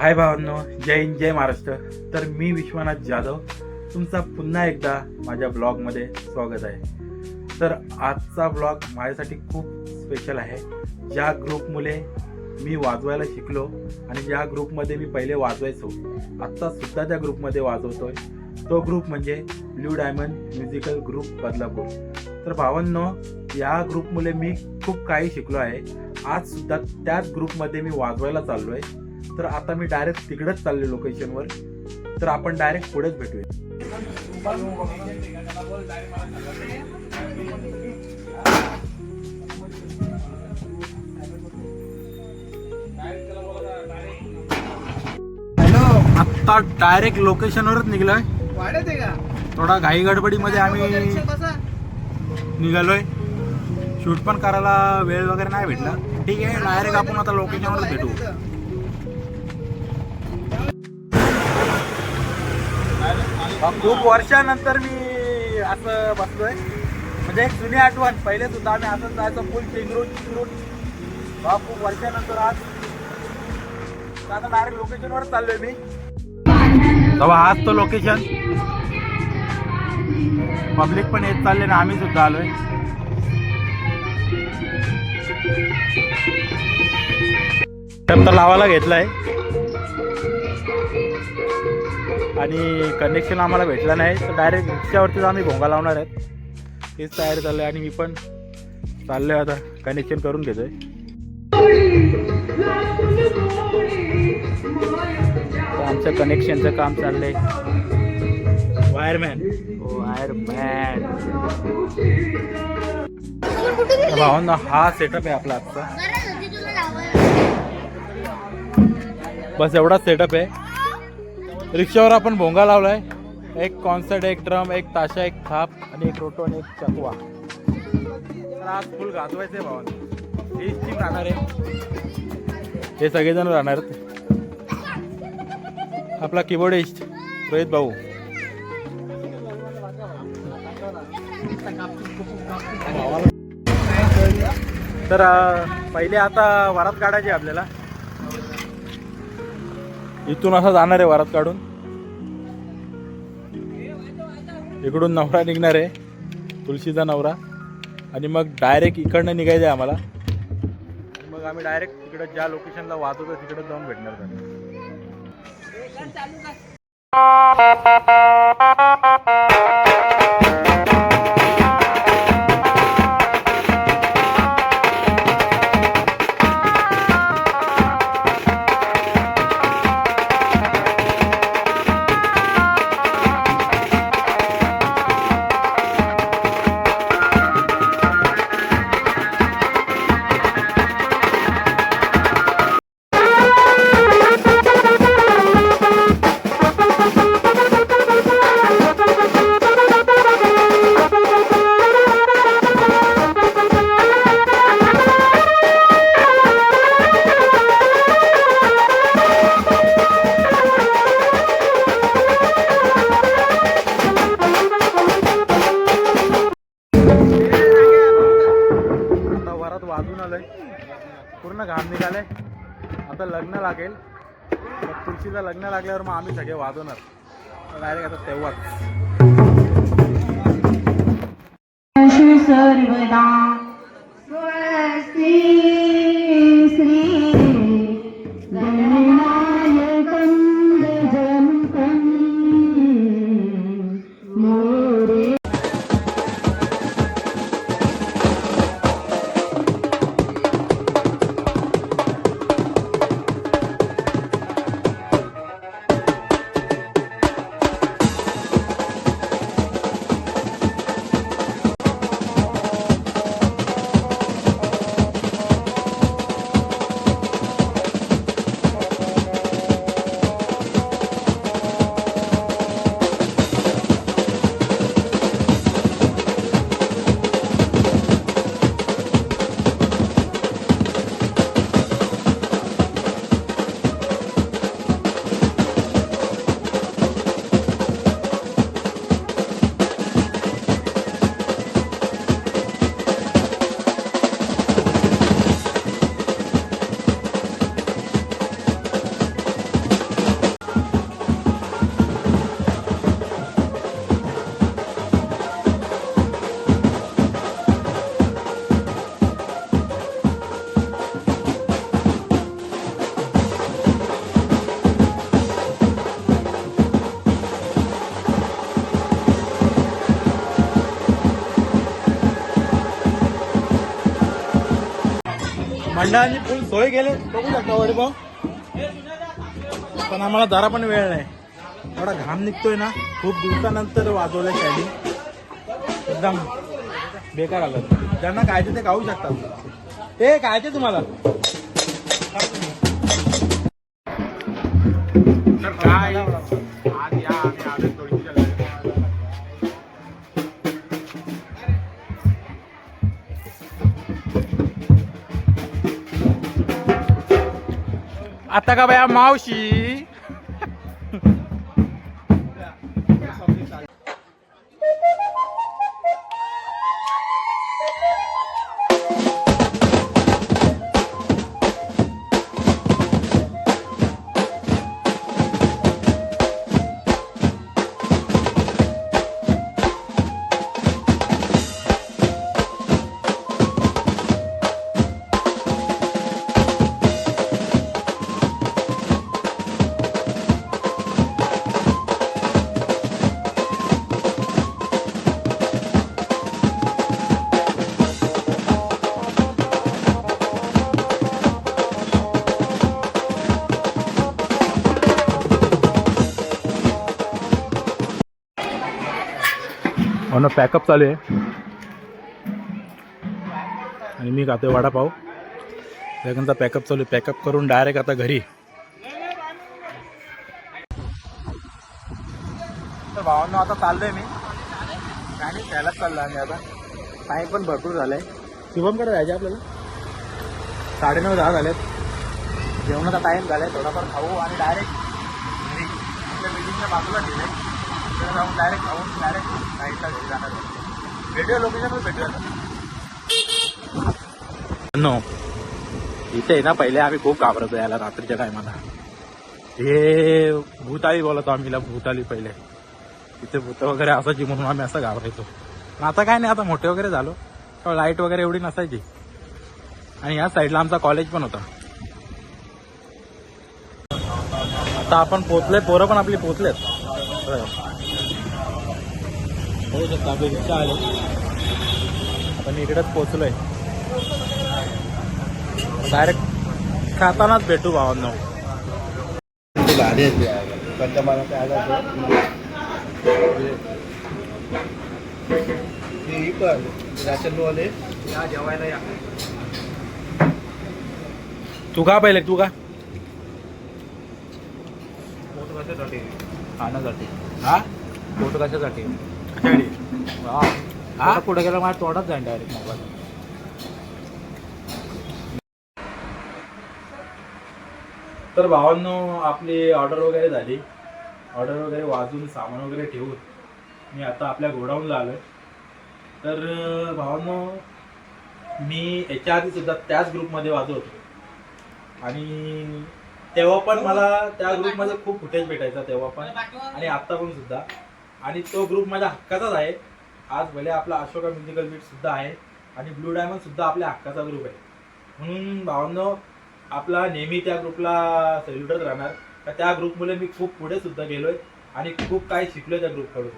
हाय भावांनो, जय हिंद, जय महाराष्ट्र. तर मी विश्वनाथ जाधव तुमचा पुन्हा एकदा माझ्या ब्लॉगमध्ये स्वागत आहे. तर आजचा ब्लॉग माझ्यासाठी खूप स्पेशल आहे. ज्या ग्रुप मुले मी वाजवायला शिकलो आणि ज्या ग्रुपमध्ये मी पहिले वाजवायचो, आत्ता सुद्धा त्या ग्रुपमध्ये वाजवतोय, तो ग्रुप म्हणजे blue diamond musical group Badlapur. तर भावांनो, या ग्रुप मुले मी खूप काही शिकलो आहे. आज सुद्धा त्याच ग्रुपमध्ये मी वाजवायला चाललो आहे. तर आता मी डायरेक्ट तिकडेच चाललो लोकेशनवर. तर आपण डायरेक्ट पुढेच भेटूया. आता डायरेक्ट लोकेशनवरच निघलोय. थोडा घाई गडबडीमध्ये आम्ही निघालोय. शूट पण करायला वेळ वगैरे नाही भेटला. ठीक आहे, डायरेक्ट आपण आता लोकेशनवरच भेटू. खूप वर्षानंतर मी असं बसलोय. म्हणजे एक जुनी आठवण. पहिले सुद्धा आम्ही असंच जायचो, फुल चिंगरूट. खूप वर्षानंतर आज आता डायरेक्ट लोकेशनवर चाललोय मी. तेव्हा आज तो लोकेशन. पब्लिक पण येत चालले ना, आम्ही सुद्धा आलोय. तर लावायला घेतलाय आणि कनेक्शन आम्हाला भेटला नाही, तर डायरेक्ट रिक्षावरतीच आम्ही भोंगा लावणार आहेत. तेच तयारी चालू आहे आणि मी पण चाललोय आता कनेक्शन करून घेतोय. आमचं कनेक्शनचं काम चाललंय. वायरमॅन भावांना हा सेटअप आहे आपला आजचा. बस एवढाच सेटअप आहे. रिक्षावर आपण भोंगा लावलाय. एक कॉन्सर्ट, एक ड्रम, एक ताशा, एक थाप आणि एक रोटो आणि एक चकवा. तर आज फुल गाजवायचं आहे भावांना. ही टीम राहणार आहे, हे सगळेजण राहणार आहेत. आपला कीबोर्डिस्ट रोहित भाऊ. तर पहिले आता वरात काढायची आपल्याला. इथून असं जाणार आहे वरात काढून. इकडून नवरा निघणार आहे, तुळशीचा नवरा. आणि मग डायरेक्ट इकडनं निघायचं आहे आम्हाला. मग आम्ही डायरेक्ट तिकडे ज्या लोकेशनला वाजवतो तिकडे जाऊन भेटणार त्यांना. पूर्ण घाम निघाले. आता लग्न लागेल. तुळशीचं लग्न लागल्यावर मग आम्ही सगळे वाजवणार डायरेक्ट. आता तेव्हाच मंडळांनी फुल सोय केले बघू शकता वडेपाव. पण आम्हाला जरा पण वेळ नाही, एवढा घाम निघतोय ना. खूप दिवसानंतर वाजवलं शायनिंग, एकदम बेकार आलं. ज्यांना खायचे ते खाऊ शकतात. ते खायचे तुम्हाला तर काय आज या आम्ही आलो थोडी. आता का बाया मावशी म्हणून पॅकअप चालू आहे आणि मी खातोय वडापाव. सगळ्यांचा पॅकअप चालू आहे. पॅकअप करून डायरेक्ट आता घरी. तर भावांनो आता चाललोय मी काय नाही, खेळायलाच चाललो आम्ही आता. टाईम पण भरपूर झालाय. शुभमकडे जायचे आपल्याला 9:30-10 झालेत. जेवणाचा टाईम झालाय. थोडाफार खाऊ आणि डायरेक्ट घरी आपल्या बिल्डिंगच्या बाजूला गेले जाऊन डायरेक्ट खाऊन डायरेक्ट नाईटला घरी जाणार. भेटूया लोकेशनवर भेटूया. नो इथे आहे ना, पहिले आम्ही खूप घाबरतो याला रात्रीच्या टायमाला. हे भूताली बोलतो आम्ही, भूताली. पहिले इथे भूत वगैरे असायची म्हणून आम्ही असं घाबरायचो. पण आता काय नाही, आता मोठे वगैरे झालो, लाईट वगैरे एवढी नसायची. आणि या साईडला आमचा कॉलेज पण होता. आता आपण पोचलोय, पोरं पण आपली पोचलेत. होऊ शकता आपली रिक्षा आले. आपण इकडेच पोचलोय. डायरेक्ट खातानाच भेटू भावांनो. जेवायला या. तू का पहिले, तू का कशासाठी खाण्यासाठी? हा फोटो कशासाठी? हा पुढे गेला माझ्या तोंडात जाईन डायरेक्ट मोबाईल. तर भावांनो आपली ऑर्डर वगैरे झाली. ऑर्डर वगैरे वाजून सामान वगैरे ठेवून मी आता आपल्या गोडाऊनला आलोय. तर भावांनो मी याच्या आधी सुद्धा त्याच ग्रुपमध्ये वाजवत होतो आणि तेव्हा पण मला त्या ग्रुपमध्ये खूप फुटेज भेटायचा तेव्हा पण आणि आत्ता पण सुद्धा. आणि तो ग्रुप माझ्या हक्काचाच आहे. आज भले आपला अशोका म्युझिकल बीट सुद्धा आहे आणि ब्लू डायमंड सुद्धा आपल्या हक्काचा ग्रुप आहे. म्हणून भावांनो आपला नेहमी त्या ग्रुपला सॅल्यूटच राहणार. त्या ग्रुपमुळे मी खूप पुढे सुद्धा गेलोय आणि खूप काही शिकलोय त्या ग्रुपकडून.